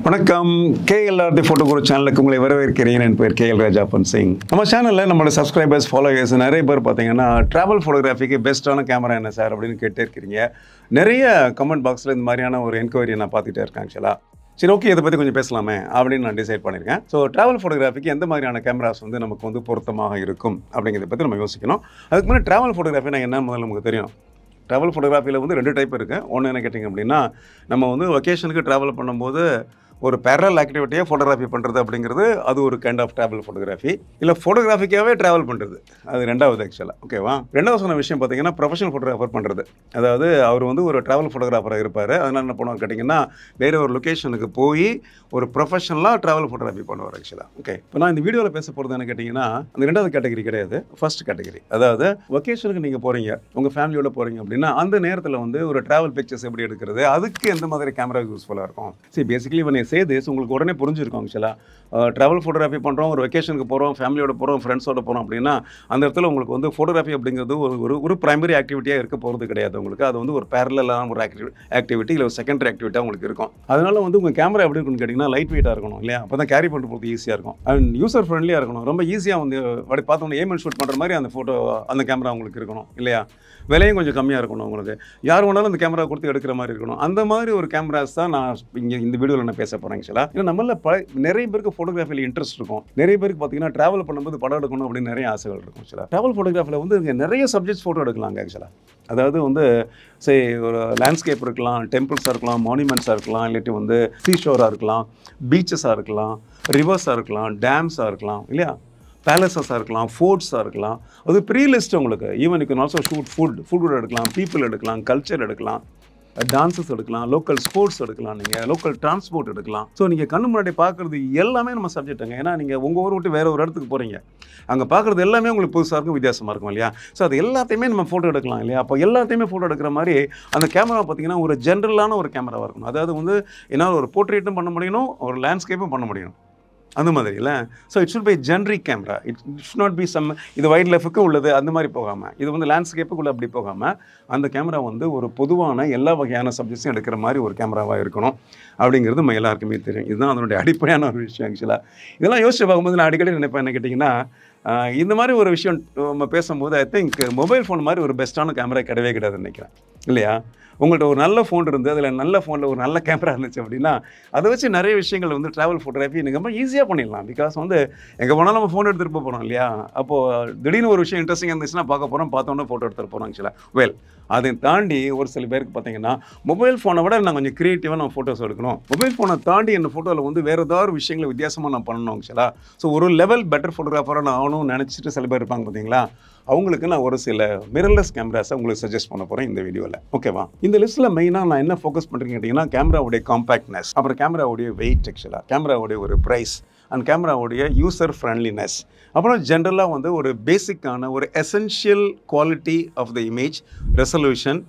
வணக்கம் KLRD photo குரு சேனலுக்கு உங்களை வரவேற்கிறேன். என் பேர் KL ராஜாப்பன் சிங். நம்ம சேனலில் நம்மளோட சப்ஸ்கிரைபர்ஸ் ஃபாலோவர்ஸ் நிறைய பேர் பார்த்தீங்கன்னா ட்ராவல் ஃபோட்டோகிராஃபிக்கு பெஸ்ட்டான கேமரா என்ன சார் அப்படின்னு கேட்டே இருக்கிறீங்க. நிறைய கமெண்ட் பாக்ஸில் இந்த மாதிரியான ஒரு என்கொயரி நான் பார்த்துட்டே இருக்கேன். ஆக்சுவலாக சரி ஓகே இதை பற்றி கொஞ்சம் பேசலாமே அப்படின்னு நான் டிசைட் பண்ணியிருக்கேன். ஸோ ட்ராவல் ஃபோட்டோகிராஃபிக்கு எந்த மாதிரியான கேமராஸ் வந்து நமக்கு வந்து பொருத்தமாக இருக்கும் அப்படிங்கிறத பற்றி நம்ம யோசிக்கணும். அதுக்கு முன்னாடி ட்ராவல் ஃபோட்டோகிராஃபினா என்ன முதல்ல நமக்கு தெரியும். ட்ராவல் ஃபோட்டோகிராஃபியில் வந்து 2 டைப் இருக்குது. ஒன்று என்ன கேட்டிங்க அப்படின்னா, நம்ம வந்து வெக்கேஷனுக்கு ட்ராவல் பண்ணும்போது ஒரு பேரல் ஆக்டிவிட்டியாக ஃபோட்டோகிராஃபி பண்ணுறது அப்படிங்கிறது அது ஒரு கைண்ட் ஆஃப் ட்ராவல் ஃபோட்டோகிராஃபி. இல்லை ஃபோட்டோகிராஃபிக்காகவே ட்ராவல் பண்ணுறது அது ரெண்டாவது ஆக்சுவலாக. ஓகேவா, ரெண்டாவது சொன்ன விஷயம் பார்த்தீங்கன்னா ப்ரொஃபஷனல் ஃபோட்டோகிராஃபர் பண்ணுறது. அதாவது அவர் வந்து ஒரு ட்ராவல் ஃபோட்டோகிராஃபராக இருப்பார். அதனால் என்ன பண்ணுவார் கேட்டிங்கன்னா, வேறு ஒரு லொக்கேஷனுக்கு போய் ஒரு ப்ரொஃபஷனலாக ட்ராவல் ஃபோட்டோகிராஃபி பண்ணுவார் ஆக்சுவலாக. ஓகே, இப்போ நான் இந்த வீடியோவில் பேச போகிறது என்ன கேட்டிங்கன்னா, அந்த ரெண்டாவது கேட்டகரி கிடையாது, ஃபர்ஸ்ட் கேட்டகரி. அதாவது வெக்கேஷனுக்கு நீங்கள் போகிறீங்க, உங்கள் ஃபேமிலியோட போகிறீங்க அப்படின்னா அந்த நேரத்தில் வந்து ஒரு ட்ராவல் பிக்சர்ஸ் எப்படி எடுக்கிறது, அதுக்கு எந்த மாதிரி கேமரா யூஸ்ஃபுல்லாக இருக்கும். சரி, பேசிக்கலி இவன் சேது உங்களுக்கு உடனே புரிஞ்சிருக்கும். ஆக்சுவலாக ட்ராவல் ஃபோட்டோகிராஃபி பண்ணுறோம், ஒரு வெக்கேஷனுக்கு போகிறோம், ஃபேமிலியோட போகிறோம், ஃப்ரெண்ட்ஸோட போகிறோம் அப்படின்னா அந்த இடத்துல உங்களுக்கு வந்து ஃபோட்டோகிராஃபி அப்படிங்கிறது ஒரு ப்ரைமரி ஆக்டிவிட்டியாக இருக்க போகிறது கிடையாது. உங்களுக்கு அது வந்து ஒரு பேரலான ஒரு ஆக்டிவிட்டி இல்லை ஒரு செகண்டரி ஆக்டிவிட்டியாக உங்களுக்கு இருக்கும். அதனால வந்து உங்கள் கேமரா எப்படி இருக்குன்னு கேட்டிங்கன்னா லைட் வெயிட்டாக இருக்கணும் இல்லையா, அப்போ தான் கேரி பண்ணுறது போகிறது ஈஸியாக இருக்கும். அண்ட் யூசர் ஃப்ரெண்ட்லியாக இருக்கணும். ரொம்ப ஈஸியாக வந்து அப்படி பார்த்தோம்னா ஏமெண்ட் ஷூட் பண்ணுற மாதிரி அந்த கேமரா உங்களுக்கு இருக்கணும் இல்லையா. விலையும் கொஞ்சம் கம்மியாக இருக்கணும். உங்களுக்கு யார் வேணாலும் அந்த கேமரா கொடுத்து எடுக்கிற மாதிரி இருக்கணும். அந்த மாதிரி ஒரு கேமராஸ் தான் நான் இங்கே இந்த வீடியோவில் நான் பேச போகிறேன். ஆக்சுவலாக ஏன்னா நம்மள நிறைய பேருக்கு ஃபோட்டோகிராஃபியில் இன்ட்ரெஸ்ட் இருக்கும். நிறைய பேருக்கு பார்த்தீங்கன்னா ட்ராவல் பண்ணும்போது படம் எடுக்கணும் அப்படின்னு நிறைய ஆசைகள் இருக்கும். ஆக்சுவலாக ட்ராவல் ஃபோட்டோகிராஃபியில் வந்து இங்கே நிறைய சப்ஜெக்ட்ஸ் ஃபோட்டோ எடுக்கலாங்க. ஆக்சுவலாக அதாவது வந்து சரி ஒரு லேண்ட்ஸ்கேப் இருக்கலாம், டெம்பிள்ஸாக இருக்கலாம், மானுமெண்ட்ஸாக இருக்கலாம், இல்லாட்டி வந்து சீஷோராக இருக்கலாம், பீச்சஸாக இருக்கலாம், ரிவர்ஸாக இருக்கலாம், டேம்ஸாக இருக்கலாம் இல்லையா, பேலஸஸாக இருக்கலாம், ஃபோர்ட்ஸாக இருக்கலாம். அது ப்ரீ லிஸ்ட் உங்களுக்கு. Even you can also shoot food எடுக்கலாம், பீப்புள் எடுக்கலாம், கல்ச்சர் எடுக்கலாம், டான்ஸஸ் எடுக்கலாம், லோக்கல் ஸ்போர்ட்ஸ் எடுக்கலாம், நீங்கள் லோக்கல் டிரான்ஸ்போர்ட் எடுக்கலாம். ஸோ நீங்கள் கண்ணு முன்னாடி பார்க்குறது எல்லாமே நம்ம சப்ஜெக்ட்டுங்க. ஏன்னா நீங்கள் உங்கள் ஊர் விட்டு வேறு ஒரு இடத்துக்கு போகிறீங்க, அங்கே பார்க்குறது எல்லாமே உங்களுக்கு புதுசாக இருக்கும், வித்தியாசமாக இருக்கும் இல்லையா. ஸோ அது எல்லாத்தையுமே நம்ம ஃபோட்டோ எடுக்கலாம் இல்லையா. அப்போ எல்லாத்தையுமே ஃபோட்டோ எடுக்கிற மாதிரி அந்த கேமரா பார்த்திங்கன்னா ஒரு ஜென்ரலான ஒரு கேமராவாக இருக்கணும். அதாவது வந்து என்னால் ஒரு போர்ட்ரேட்டும் பண்ண முடியணும், ஒரு லேண்ட்ஸ்கேப்பும் பண்ண முடியும் அந்த மாதிரி இல்லை. So it should by generic camera. It should not be இது வைல்ட் லைஃபுக்கு உள்ளது அந்த மாதிரி போகாமல், இது வந்து லேண்ட்ஸ்கேப்புக்குள்ளே அப்படி போகாமல் அந்த கேமரா வந்து ஒரு பொதுவான எல்லா வகையான சப்ஜெக்ட்ஸும் எடுக்கிற மாதிரி ஒரு கேமராவாக இருக்கணும் அப்படிங்கிறது நம்ம எல்லாருக்குமே தெரியும். இதுதான் அதனுடைய அடிப்படையான ஒரு விஷயம். ஆக்சுவலாக இதெல்லாம் யோசிச்சு பார்க்கும்போது நான் அடிக்கடி நினைப்பேன் என்ன கேட்டிங்கன்னா, இந்த மாதிரி ஒரு விஷயம் நம்ம பேசும்போது ஐ திங்க் மொபைல் ஃபோன் மாதிரி ஒரு பெஸ்ட்டான கேமரா கிடையவே கிடையாதுன்னு நினைக்கிறேன் இல்லையா. உங்கள்கிட்ட ஒரு நல்ல ஃபோன் இருந்து அதில் நல்ல ஃபோனில் ஒரு நல்ல கேமரா இருந்துச்சு அப்படின்னா அதை வச்சு நிறைய விஷயங்கள் வந்து ட்ராவல் ஃபோட்டோகிராஃபி நீங்கள் ரொம்ப ஈஸியாக பண்ணிடலாம். பிகாஸ் வந்து எங்கே போனாலும் நம்ம ஃபோன் எடுத்துகிட்டு போகிறோம் இல்லையா. அப்போது திடீர்னு ஒரு விஷயம் இன்ட்ரெஸ்டிங்காக இருந்துச்சுன்னா பார்க்க போகிறோம், பார்த்தோன்னே ஃபோட்டோ எடுத்துகிட்டு போகிறோம். ஆக்சுவலாக அதை தாண்டி ஒரு சில பேருக்கு பார்த்தீங்கன்னா மொபைல் ஃபோனை விட நான் கொஞ்சம் க்ரியேட்டிவாக நான் ஃபோட்டோஸ் எடுக்கணும், மொபைல் ஃபோனை தாண்டி என் ஃபோட்டோவில் வந்து வேறு ஏதாவது விஷயங்களை வித்தியாசமாக நான் பண்ணணும். ஆக்சுவலாக ஸோ ஒரு லெவல் பெட்டர் ஃபோட்டோகிராஃபராக நான் ஆகணும்னு நினச்சிட்டு சில பேர் இருப்பாங்க பார்த்தீங்களா. அவங்களுக்கு நான் ஒரு சில மிரர்லெஸ் கேமராஸை உங்களுக்கு சஜஸ்ட் பண்ண போகிறேன் இந்த வீடியோவில். ஓகேவா, இந்த லிஸ்ட்டில் மெயினாக நான் என்ன ஃபோக்கஸ் பண்ணுறேன்னு கேட்டிங்கன்னா, கேமராவுடைய காம்பேக்ட்னஸ், அப்புறம் கேமராவுடைய வெயிட், ஆக்சுவலாக கேமராவுடைய ஒரு ப்ரைஸ் அண்ட் கேமராவுடைய யூசர் ஃப்ரெண்ட்லினஸ், அப்புறம் ஜென்ரலாக வந்து ஒரு பேசிக்கான ஒரு essential quality of the image, resolution,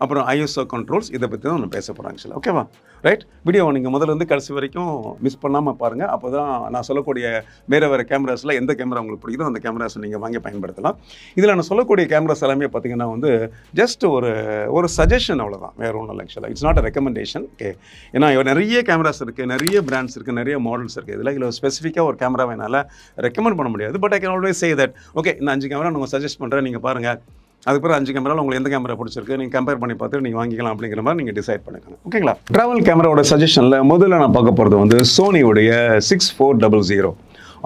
அப்புறம் ISO கண்ட்ரோல்ஸ், இதை பற்றி தான் நான் பேச போகிறேன். ஆக்சுவலாக ஓகேவா, ரைட். வீடியோவை நீங்கள் முதல்லேருந்து கடைசி வரைக்கும் மிஸ் பண்ணாமல் பாருங்கள். அப்போ தான் நான் சொல்லக்கூடிய வேறு கேமராஸில் எந்த கேமரா உங்களுக்கு பிடிக்குதோ அந்த கேமராஸை நீங்கள் வாங்கி பயன்படுத்தலாம். இதில் நான் சொல்லக்கூடிய கேமராஸ் எல்லாமே பார்த்திங்கன்னா வந்து ஜஸ்ட் ஒரு சஜஷன், அவ்வளோதான், வேறு ஒன்றும் இல்லை. ஆக்சுவலாக it's not a recommendation. Okay, ஏன்னா நிறைய கேமராஸ் இருக்குது, நிறைய பிராண்ட்ஸ் இருக்குது, நிறைய மாடல்ஸ் இருக்குது. இதில் ஸ்பெசிஃபிக்காக ஒரு கேமராவை என்னால் ரெக்கமெண்ட் பண்ண முடியாது. But I can always say that okay இந்த 5 கேமரா நான் சஜஸ்ட் பண்ணுறேன், நீங்கள் பாருங்கள், அதுக்கப்புறம் 5 கேமராவில் உங்களுக்கு எந்த கேமரா பிடிச்சிருக்கு நீங்கள் கம்பேர் பண்ணி பார்த்துட்டு நீங்கள் வாங்கிக்கலாம் அப்படிங்கிற மாதிரி நீங்கள் டிசைட் பண்ணிக்கணும். ஓகேங்களா. ட்ராவல் கேமராவோட சஜஷனில் முதல்ல நான் பார்க்க போகிறது வந்து சோனியோடைய 6400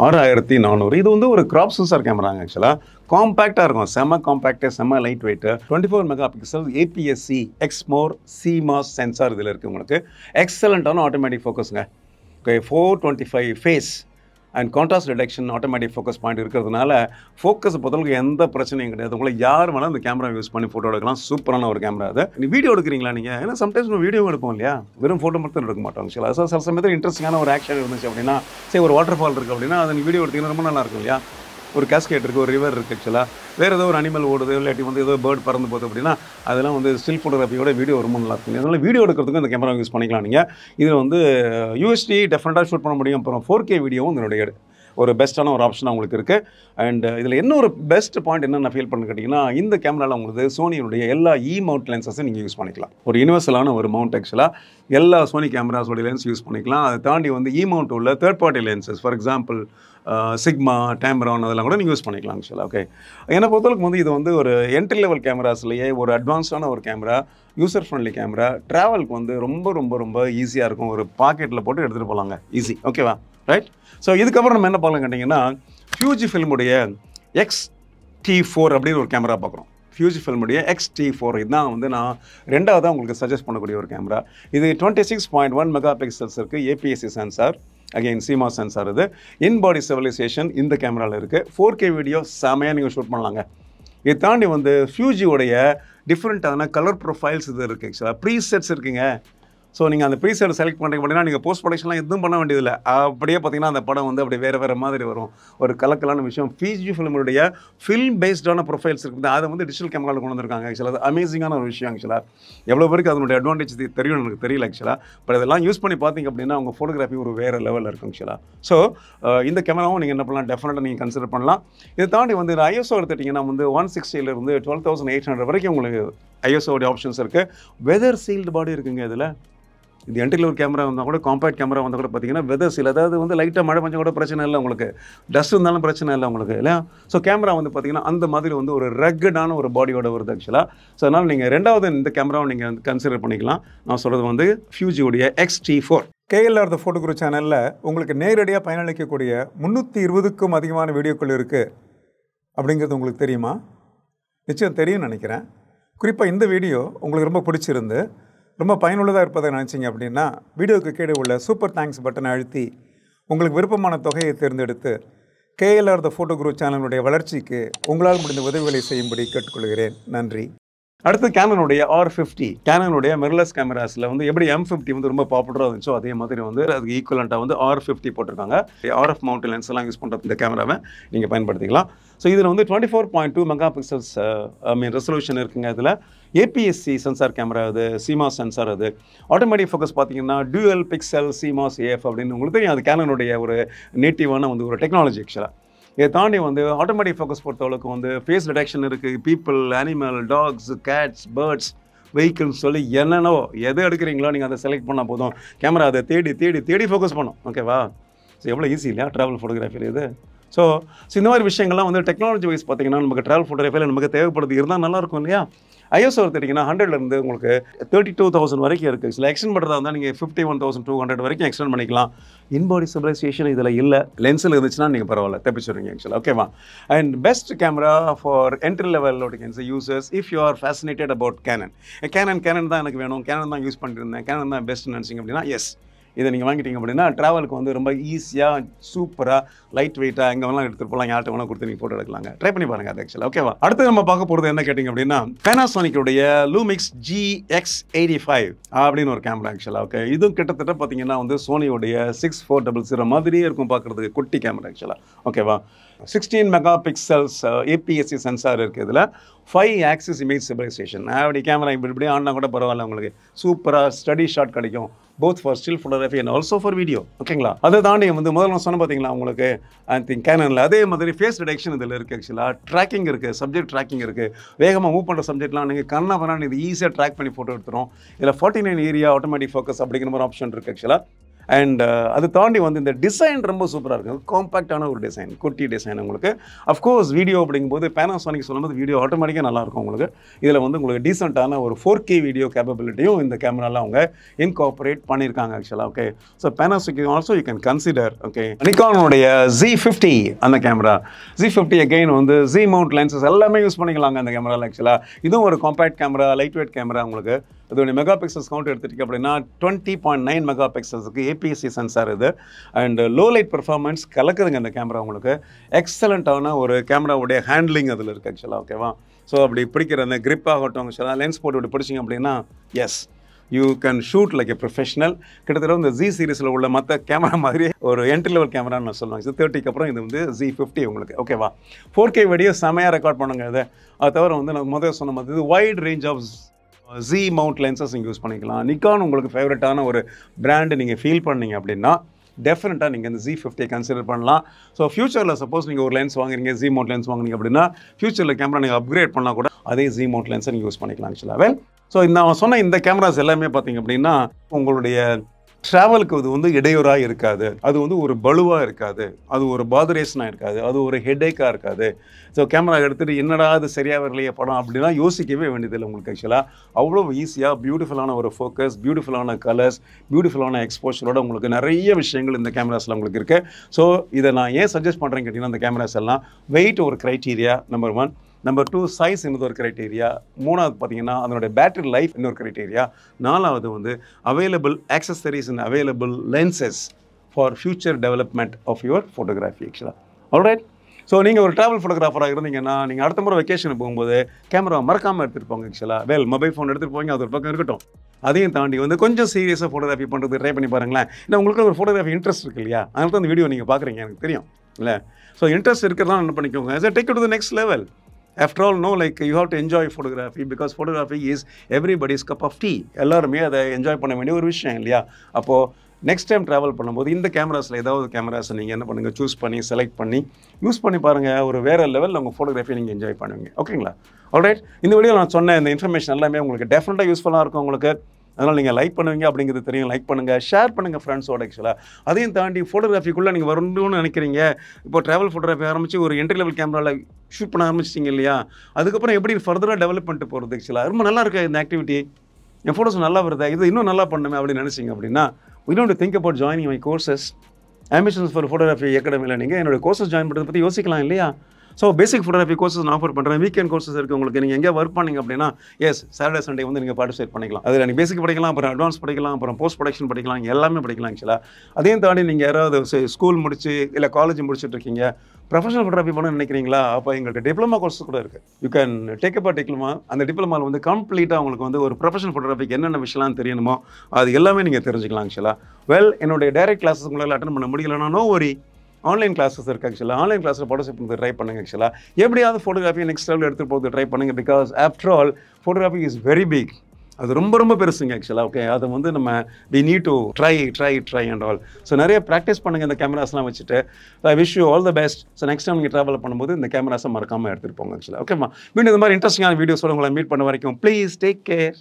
6400. இது வந்து ஒரு கிராப் சென்சார் கேமராங்க. ஆக்சுவலாக காம்பேக்டாக இருக்கும், செம்ம காம்பேக்டாக, செம்ம light weight, 24 mega pixel APS-C Exmor CMOS sensor இதில் இருக்குது. உங்களுக்கு எக்ஸலண்ட்டான ஆட்டோமேட்டிக் ஃபோக்கஸுங்க. Okay, 425 phase and contrast detection automatic focus point இருக்கிறதுனால ஃபோக்கஸ் பொறுத்தவரைக்கும் எந்த பிரச்சனையும் கிடையாது. உங்களை யார் வேணாலும் அந்த கேமரா யூஸ் பண்ணி ஃபோட்டோ எடுக்கலாம். சூப்பரான ஒரு கேமரா அது. நீ வீடியோ எடுக்கிறீங்களா நீங்கள், ஏன்னா சம்டைம்ஸ் நம்ம வீடியோ எடுப்போம் இல்லையா, வெறும் ஃபோட்டோ மட்டும் எடுக்க மாட்டோம். ஆக்சுவலாக சில சமயத்தில் இன்ட்ரெஸ்டிங்கான ஒரு ஆக்ஷன் இருந்துச்சு அப்படின்னா, சரி ஒரு வாட்டர் ஃபால் இருக்குது அப்படின்னா அதை நீ வீடியோ எடுத்தீங்கன்னா ரொம்ப நல்லா இருக்கும் இல்லையா. ஒரு கேஸ்கேட் இருக்குது, ஒரு ரிவர் இருக்குது. ஆக்சுவலாக வேறு ஏதோ ஒரு அனிமல் ஓடுது, இல்லாட்டி வந்து ஏதோ பேர்ட் பறந்து போகுது அப்படின்னா அதெல்லாம் வந்து ஸ்டில் ஃபோட்டோகிராஃபியோட வீடியோ ரொம்ப நல்லா இருக்கும். அதனால் வீடியோ எடுக்கிறதுக்கு இந்த கேமரா யூஸ் பண்ணிக்கலாம். நீங்கள் இதில் வந்து UHD டெஃபினட்டாக ஷூட் பண்ண முடியும். அப்புறம் 4K வீடியோவும் இதனுடைய ஒரு பெஸ்ட்டான ஒரு ஆப்ஷனாக உங்களுக்கு இருக்குது. அண்ட் இதில் இன்னொரு பெஸ்ட் பாயிண்ட் என்ன நான் ஃபீல் பண்ண கேட்டிங்கன்னா, இந்த கேமராவில் உங்களுக்கு சோனியுடைய எல்லா மவுண்ட் லென்சஸும் நீங்கள் யூஸ் பண்ணிக்கலாம். ஒரு யூனிவர்சலான ஒரு மவுண்ட் ஆக்சுவலாக எல்லா சோனி கேமராஸோட லென்ஸ் யூஸ் பண்ணிக்கலாம். அதை தாண்டி வந்து மவுண்ட் உள்ள third party lenses, for example Sigma, Tamron அதெல்லாம் கூட நீங்கள் யூஸ் பண்ணிக்கலாம் ஆக்சுவலாக. ஓகே, என்னை பொறுத்தளவுக்கு வந்து இது வந்து ஒரு என்ட்ரி லெவல் கேமராஸ்லேயே ஒரு அட்வான்ஸ்டான ஒரு கேமரா, யூசர் ஃப்ரெண்ட்லி கேமரா, ட்ராவலுக்கு வந்து ரொம்ப ரொம்ப ரொம்ப ஈஸியாக இருக்கும். ஒரு பாக்கெட்டில் போட்டு எடுத்துகிட்டு போகலாங்க, ஈஸி. ஓகேவா, ரைட். ஸோ இதுக்கப்புறம் நம்ம என்ன பார்க்கலாம் கேட்டிங்கன்னா, ஃபியூஜிஃபில்முடைய X-T4 அப்படின்னு ஒரு கேமரா பார்க்குறோம். ஃபியூஜிஃபில்முடைய X-T4 இதுதான் வந்து நான் ரெண்டாவதாக உங்களுக்கு சஜஸ்ட் பண்ணக்கூடிய ஒரு கேமரா. இது 26.1 மெகா பிக்சல்ஸ் இருக்குது, ABSC sensor, again CMOS sensor. இது இன்பாடி ஸ்டெபிலைசேஷன் இந்த கேமராவில் இருக்குது. 4K வீடியோ செமையாக நீங்கள் ஷூட் பண்ணலாங்க. இதை தாண்டி வந்து ஃபியூஜியோடைய டிஃப்ரெண்ட்டான கலர் ப்ரொஃபைல்ஸ் இது இருக்குது. ஆக்சுவலாக ப்ரீசெட்ஸ் இருக்குங்க. ஸோ நீங்கள் அந்த ப்ரீசெட் செலக்ட் பண்ணுறீங்க அப்படின்னா நீங்கள் போஸ்ட் ப்ரொடக்ஷன்லாம் எதுவும் பண்ண வேண்டியதில்லை. அப்படியே பார்த்தீங்கன்னா அந்த படம் வந்து அப்படி வேறு மாதிரி வரும். ஒரு கலக்கலான விஷயம். ஃபியூஜிஃபில்முடைய ஃபில்ம் பேஸ்டான ப்ரொஃபைல்ஸ் இருக்குது. அதை வந்து டிஜிட்டல் கேமராவில் கொண்டு வந்திருக்காங்க. ஆக்சுவலாக அது அமேசிங்கான ஒரு விஷயம். ஆக்சுவலாக எவ்வளோ பேருக்கு அதனுடைய அட்வான்டேஜ் தெரியும் எனக்கு தெரியல ஆக்சுவலாக. பட் இதெல்லாம் யூஸ் பண்ணி பார்த்தீங்க அப்படின்னா உங்கள் ஃபோட்டோகிராஃபி ஒரு வேறு லெவலில் இருக்கும் ஆக்சுவலாக. ஸோ இந்த கேமராவும் நீங்கள் என்ன பண்ணலாம், டெஃபினட்டாக நீங்கள் கன்சிடர் பண்ணலாம். இதை தாண்டி வந்து ISO எடுத்துட்டிங்கன்னா வந்து 160 12,800 வரைக்கும் உங்களுக்கு ISOடைய ஆப்ஷன்ஸ் இருக்குது. வெதர் சீல்டு பாடி இருக்குங்க இதில். இது என்ட்ரி லெவல் கேமரா வந்தால் கூட, காம்பேக்ட் கேமரா வந்தால் கூட பார்த்தீங்கன்னா வெதர் சீல், அதாவது வந்து லைட்டாக மழை பஞ்சம் கூட பிரச்சனை இல்லை உங்களுக்கு, டஸ்ட் இருந்தாலும் பிரச்சனை இல்லை உங்களுக்கு இல்லையா. ஸோ கேமரா வந்து பார்த்தீங்கன்னா அந்த மாதிரி வந்து ஒரு ரக்கடான ஒரு பாடியோட வருது ஆக்சுவலாக. ஸோ அதனால் நீங்கள் ரெண்டாவது இந்த கேமராவை நீங்கள் வந்து கன்சிடர் பண்ணிக்கலாம். நான் சொல்கிறது வந்து ஃபியூஜியோடைய X-T4. KLR த ஃபோட்டோ குரு சேனலில் உங்களுக்கு நேரடியாக பயனளிக்கக்கூடிய 320க்கும் அதிகமான வீடியோக்கள் இருக்குது அப்படிங்கிறது உங்களுக்கு தெரியுமா? நிச்சயம் தெரியும்னு நினைக்கிறேன். குறிப்பாக இந்த வீடியோ உங்களுக்கு ரொம்ப பிடிச்சிருந்து ரொம்ப பயனுள்ளதாக இருப்பதை நினச்சிங்க அப்படின்னா வீடியோக்கு கீழே உள்ள சூப்பர் தேங்க்ஸ் பட்டனை அழுத்தி உங்களுக்கு விருப்பமான தொகையை தேர்ந்தெடுத்து KLR த ஃபோட்டோ குரு சேனலுடைய வளர்ச்சிக்கு உங்களால் முடிந்த உதவிகளை செய்யும்படி கேட்டுக்கொள்கிறேன். நன்றி. அடுத்து கேனனுடைய R50. கேனனுடைய மிரர்லெஸ் கேமராஸில் வந்து எப்படி M50 வந்து ரொம்ப பாப்புலராக இருந்துச்சோ அதே மாதிரி வந்து அதுக்கு ஈக்குவலண்ட்டாக வந்து R50 போட்டிருக்காங்க. RF மவுண்ட் லென்ஸ் எல்லாம் யூஸ் பண்ணுற இந்த கேமராவை நீங்கள் பயன்படுத்திக்கலாம். ஸோ இதில் வந்து 24.2 மெகா பிக்சல்ஸ் ரெசல்யூஷன் இருக்குங்க. இதில் APS-C சென்சார் கேமரா, அது CMOS சென்சார், அது ஆட்டோமேட்டிக் ஃபோக்கஸ் பார்த்தீங்கன்னா டூயல் பிக்சல் CMOS AF அப்படின்னு உங்களுக்கு தெரியும். அது கேனனுடைய ஒரு நேட்டிவான வந்து ஒரு டெக்னாலஜி ஆக்சுவலாக. இதை தாண்டி வந்து ஆட்டோமேட்டிக் ஃபோக்கஸ் பொறுத்தவளுக்கு வந்து ஃபேஸ் டிடெக்ஷன் இருக்குது. People, animal, dogs, cats, birds, vehicles சொல்லி என்னென்னோ எது எடுக்கிறீங்களோ நீங்கள் அதை செலக்ட் பண்ணால் போதும், கேமரா அதை தேடி தேடி தேடி ஃபோக்கஸ் பண்ணும். ஓகேவா? ஸோ எவ்வளோ ஈஸி இல்லையா ட்ராவல் ஃபோட்டோகிராஃபியில் இது. ஸோ இந்த மாதிரி விஷயங்கள்லாம் வந்து டெக்னாலஜி வைஸ் பார்த்தீங்கன்னா நமக்கு ட்ராவல் ஃபோட்டோகிராஃபியில் நமக்கு தேவைப்படுது இருந்தால் நல்லாயிருக்கும் இல்லையா. ISO எடுத்துட்டிங்கன்னா 100லேருந்து உங்களுக்கு 32,000 வரைக்கும் இருக்குது. சில எக்ஸ்டெண்ட் பண்ணுறதா இருந்தால் நீங்கள் 51,200 வரைக்கும் எக்ஸ்டெண்ட் பண்ணிக்கலாம். இன்பாடி ஸ்டெபிலைசேஷன் இதில் இல்லை. லென்ஸில் இருந்துச்சுன்னா நீங்கள் பரவாயில்ல தப்பிச்சுடுவீங்க ஆக்சுவலாக. ஓகேவா? And best camera for entry level audience users if you are fascinated about Canon தான் எனக்கு வேணும், கேனன் தான் யூஸ் பண்ணிருந்தேன், கேனன் தான் பெஸ்ட் நினச்சிங்க அப்படின்னா எஸ் இதை நீங்கள் வாங்கிட்டீங்க அப்படின்னா ட்ராவலுக்கு வந்து ரொம்ப ஈஸியாக சூப்பராக லைட் வெயிட்டாக எங்கெல்லாம் எடுத்துகிட்டு போகலாம், யார்கிட்ட வேணால் கொடுத்து நீங்கள் ஃபோட்டோ எடுக்கலாங்க. ட்ரை பண்ணி பாருங்கள் அது ஆக்சுவலாக. ஓகேவா? அடுத்து நம்ம பார்க்க போகிறது என்ன கேட்டிங்க அப்படின்னா பேனாசோனிக்குடைய Lumix GX85 அப்படின்னு ஒரு கேமரா ஆக்சுவலாக. ஓகே, இதுவும் கிட்டத்தட்ட பார்த்தீங்கன்னா வந்து சோனியோடைய 6400 மாதிரியே இருக்கும் பார்க்குறதுக்கு, குட்டி கேமரா ஆக்சுவலாக. ஓகேவா? 16 மெகா பிக்சல்ஸ் APS-C சென்சார் இருக்குது. இதில் 5 ஆக்சிஸ் இமேஜ் ஸ்டெபிலைசேஷன். அப்படி கேமரா இப்படி ஆனால் கூட பரவாயில்ல, உங்களுக்கு சூப்பராக ஸ்டடி ஷாட் கிடைக்கும், both for still photography and also for video. ஓகேங்களா? அதை தாண்டி வந்து முதல்ல நான் சொன்ன பார்த்தீங்களா உங்களுக்கு ஐ திங்க் கேனனில் அதே மாதிரி ஃபேஸ் டிடெக்ஷன் இதில் இருக்குது ஆக்சுவலாக. ட்ராக்கிங் இருக்குது, சப்ஜெக்ட் ட்ராக்கிங் இருக்குது. வேகமாக மூவ் பண்ணுற சப்ஜெக்ட்லாம் நீங்கள் கண்ணா பண்ணால் இது ஈஸியாக ட்ராக் பண்ணி ஃபோட்டோ எடுத்துரும். இதில் 49 ஏரியா ஆட்டோமேட்டிக் ஃபோக்கஸ் அப்படிங்கிற மாதிரி ஆப்ஷன் இருக்குது ஆக்சுவலாக. அண்ட் அது தாண்டி வந்து இந்த டிசைன் ரொம்ப சூப்பராக இருக்குது. காம்பேக்டான ஒரு டிசைன், குட்டி டிசைன் உங்களுக்கு. அஃப்கோர்ஸ் வீடியோ அப்படிங்கும்போது பேனாசோனிக் சொல்லும்போது வீடியோ ஆட்டோமேட்டிக்காக நல்லாயிருக்கும் உங்களுக்கு. இதில் வந்து உங்களுக்கு டீசெண்டான ஒரு 4K வீடியோ கேப்பபிலிட்டியும் இந்த கேமராவில் அவங்க இன்கார்பரேட் பண்ணியிருக்காங்க ஆக்சுவலாக. Okay, so Panasonic also you can consider. Okay, நிக்கானுடைய Z50 அந்த கேமரா. Z50 அகெயின் வந்து மவுண்ட் லென்சஸ் எல்லாமே யூஸ் பண்ணிக்கலாங்க அந்த கேமராவில் ஆக்சுவலாக. இதுவும் ஒரு compact camera, light weight camera உங்களுக்கு. இதோடைய மெகா பிக்சல்ஸ் கவுண்ட் எடுத்துட்டீங்க அப்படின்னா 20.9 மெகா பிக்சல்ஸுக்கு APS-C சென்சார் இது. அண்ட் லோ லைட் பெர்ஃபார்மன்ஸ் கலக்குதுங்க அந்த கேமரா உங்களுக்கு. எக்ஸலண்ட்டான ஒரு கேமராவுடைய ஹேண்ட்லிங் அதில் இருக்குது ஆக்சுவலாக. ஓகேவா? ஸோ அப்படி பிடிக்கிற அந்த கிரிப் ஆகட்டும் ஆக்சுவலாக, லென்ஸ் போட்டு இப்படி பிடிச்சிங்க அப்படின்னா yes you can shoot like a professional. கிட்டத்தட்ட இந்த Z சீரிஸில் உள்ள மற்ற கேமரா மாதிரி ஒரு என்ட்ரி லெவல் கேமரான்னு நான் சொல்லுவேன். இது 30க்கு அப்புறம் இது வந்து Z50 உங்களுக்கு. ஓகேவா? 4K வீடியோ செமையாக ரெக்கார்ட் பண்ணுங்க இதை. அது தவிர வந்து நான் முதல் சொன்ன மாதிரி இது wide range of mount lenses நீங்கள் யூஸ் பண்ணிக்கலாம். நிக்கான் உங்களுக்கு ஃபேவரட்டான ஒரு பிராண்டு நீங்கள் ஃபீல் பண்ணீங்க அப்படின்னா டெஃபினட்டாக நீங்கள் இந்த Z50 கன்சிடர் பண்ணலாம். ஸோ ஃபியூச்சரில் சப்போஸ் நீங்கள் ஒரு லென்ஸ் வாங்குறீங்க, Z மவுண்ட் லென்ஸ் வாங்குறீங்க அப்படின்னா ஃபியூச்சரில் கேமரா நீங்கள் அப்கிரேட் பண்ணால் கூட அதே Z மவுண்ட் லென்ஸை நீங்கள் யூஸ் பண்ணிக்கலாம் ஆக்சுவலாக. வெல், ஸோ நான் சொன்ன இந்த கேமராஸ் எல்லாமே பார்த்தீங்க அப்படின்னா உங்களுடைய ட்ராவலுக்கு அது வந்து இடையூறாக இருக்காது, அது வந்து ஒரு பலுவாக இருக்காது, அது ஒரு பாதரேஷனாக இருக்காது, அது ஒரு ஹெட்டேக்காக இருக்காது. ஸோ கேமரா எடுத்துகிட்டு என்னடா அது சரியாக வரலையே படம் அப்படின்னா யோசிக்கவே வேண்டியதில்லை உங்களுக்கு. ஆக்சுவலாக அவ்வளோ ஈஸியாக பியூட்டிஃபுல்லான ஒரு ஃபோக்கஸ், பியூட்டிஃபுல்லான கலர்ஸ், பியூட்டிஃபுல்லான எக்ஸ்போஷரோட உங்களுக்கு நிறைய விஷயங்கள் இந்த கேமராஸில் உங்களுக்கு இருக்குது. ஸோ இதை நான் ஏன் சஜஸ்ட் பண்ணுறேன்னு கேட்டிங்கன்னா, இந்த கேமராஸ் எல்லாம் வெயிட் ஒரு க்ரைட்டீரியா நம்பர் 1, நம்பர் 2 சைஸ் இன்னொரு ஒரு க்ரைட்டீரியா, 3வது பார்த்தீங்கன்னா அதனுடைய பேட்டரி லைஃப் இன்னொரு க்ரைட்டீரியா, 4வது வந்து available accessories and available lenses for future development of your photography ஆக்சுவலாக. ஆல்ரைட். ஸோ நீங்கள் ஒரு ட்ராவல் ஃபோட்டோகிராஃபராக இருந்தீங்கன்னா நீங்கள் அடுத்த முறை வெக்கேஷனுக்கு போகும்போது கேமரா மறக்காமல் எடுத்துகிட்டு போங்க ஆக்சுவலாக. வெல், மொபைல் ஃபோன் எடுத்துகிட்டு போங்க, அது ஒரு பக்கம் இருக்கட்டும். அதையும் தாண்டி வந்து கொஞ்சம் சீரியஸாக ஃபோட்டோகிராஃபி பண்ணுறது ட்ரை பண்ணி பாருங்களேன். ஏன்னா உங்களுக்கு ஒரு ஃபோட்டோகிராஃபி இன்ட்ரெஸ்ட் இருக்கு இல்லையா, அதனால தான் அந்த வீடியோ நீங்கள் பார்க்குறீங்க, எனக்கு தெரியும் இல்லை. ஸோ இன்ட்ரெஸ்ட் இருக்கிறதா என்ன பண்ணிக்கோங்க, as a take it to the next level. After all, no, like you have to enjoy photography because photography is everybody's cup of tea. எல்லாருமே அதை என்ஜாய் பண்ண வேண்டிய ஒரு விஷயம் இல்லையா. அப்போது நெக்ஸ்ட் டைம் ட்ராவல் பண்ணும்போது இந்த கேமராஸில் ஏதாவது கேமராஸை நீங்கள் என்ன பண்ணுங்கள், சூஸ் பண்ணி செலக்ட் பண்ணி யூஸ் பண்ணி பாருங்கள். ஒரு வேறு லெவலில் உங்கள் ஃபோட்டோகிராஃபி நீங்கள் என்ஜாய் பண்ணுவீங்க. ஓகேங்களா? ஆல்ரைட். இந்த வீடியோவில் நான் சொன்ன இந்த இன்ஃபர்மேஷன் எல்லாமே உங்களுக்கு டெஃபினட்டாக யூஸ்ஃபுல்லாக இருக்கும் உங்களுக்கு. அதனால் நீங்கள் லைக் பண்ணுவீங்க அப்படிங்கிறது தெரியும். லைக் பண்ணுங்கள், ஷேர் பண்ணுங்கள் ஃப்ரெண்ட்ஸோட ஆக்சுவலாக. அதையும் தாண்டி ஃபோட்டோகிராஃபிக்குள்ளே நீங்கள் வரணும்னு நினைக்கிறீங்க, இப்போ ட்ராவல் ஃபோட்டோகிராஃபி ஆரம்பித்து ஒரு என்ட்ரி லெவல் கேமராவில் ஷூட் பண்ண ஆரம்பிச்சிட்டிங்க இல்லையா, அதுக்கப்புறம் எப்படி ஃபர்தராக டெவலப் பண்ணிட்டு போகிறது ஆக்சுவலாக ரொம்ப நல்லா இருக்குது இந்த ஆக்டிவிட்டி, என் ஃபோட்டோஸ் நல்லா வருது, இது இன்னும் நல்லா பண்ணுமே அப்படின்னு நினச்சிங்க அப்படின்னா we don't think about joining my courses. Ambitions for Photography Academy நீங்கள் என்னோட கோர்சஸ் ஜாயின் பண்ணுறதை பற்றி யோசிக்கலாம் இல்லையா. ஸோ பேசிக் ஃபோட்டோகிராஃபி கோர்சஸ் நான் ஆஃபர் பண்ணுறேன். வீக்கெண்ட் கோர்சஸ் இருக்குது உங்களுக்கு. நீங்கள் எங்கே ஒர்க் பண்ணிங்க அப்படின்னா எஸ் சாட்டர்டே சண்டே வந்து நீங்கள் பார்ட்டிசிபேட் பண்ணிக்கலாம். அதில் நீங்கள் பேசிக் படிக்கலாம், அப்புறம் அட்வான்ஸ் படிக்கலாம், அப்புறம் போஸ்ட் ப்ரொடக்ஷன் படிக்கலாம், எல்லாமே படிக்கலாம் ஆக்சுவலாக. அதையும் தாண்டி நீங்கள் யாராவது ஸ்கூல் முடிச்சு இல்லை காலேஜ் முடிச்சுட்டு இருக்கீங்க, ப்ரொஃபஷனல் ஃபோட்டோகிராஃபி பண்ண நினைக்கிறீங்களா, அப்போ எங்களுக்கு டிப்ளமா கோர்ஸ் கூட இருக்குது. You can take up diploma. அந்த டிப்ளமாவில் வந்து கம்ப்ளீட்டாக உங்களுக்கு வந்து ஒரு ப்ரொஃபஷனல் ஃபோட்டோகிராஃபிக்கு என்னென்ன விஷயம்லாம் தெரியணுமோ அது எல்லாமே நீங்கள் தெரிஞ்சுக்கலாம் ஆக்சுவலாக. வெல், என்னுடைய டைரக்ட் கிளாஸஸ் உங்களால் அட்டன் பண்ண முடியலன்னா நோ வரி, ஆன்லைன் கிளாஸஸ் இருக்குது ஆக்சுவலாக. ஆன்லைன் கிளாஸில் பார்ட்டிசிபேட் பண்ணி ட்ரை பண்ணுங்கள் ஆக்சுவலாக. எப்படியாவது ஃபோட்டோகிராஃபி நெக்ஸ்ட் லெவல் எடுத்துகிட்டு போகிறது ட்ரை பண்ணுங்கள். Because after all photography is very big. அது ரொம்ப ரொம்ப பெருசுங்க ஆக்சுவலாக. ஓகே, அதை வந்து நம்ம we need to try and all. So நிறைய ப்ராக்டிஸ் பண்ணுங்கள் இந்த கேமராஸ்லாம் வச்சுட்டு. I wish you all the best. So next time நீங்கள் ட்ராவல் பண்ணும்போது இந்த கேமராஸை மறக்காமல் எடுத்துகிட்டு போங்க ஆக்சுவலாக. ஓகேம்மா, மீண்டும் இந்த மாதிரி இன்ட்ரெஸ்டிங்கான வீடியோஸோட உங்களை மீட் பண்ண வரைக்கும் ப்ளீஸ் டேக் கேர்.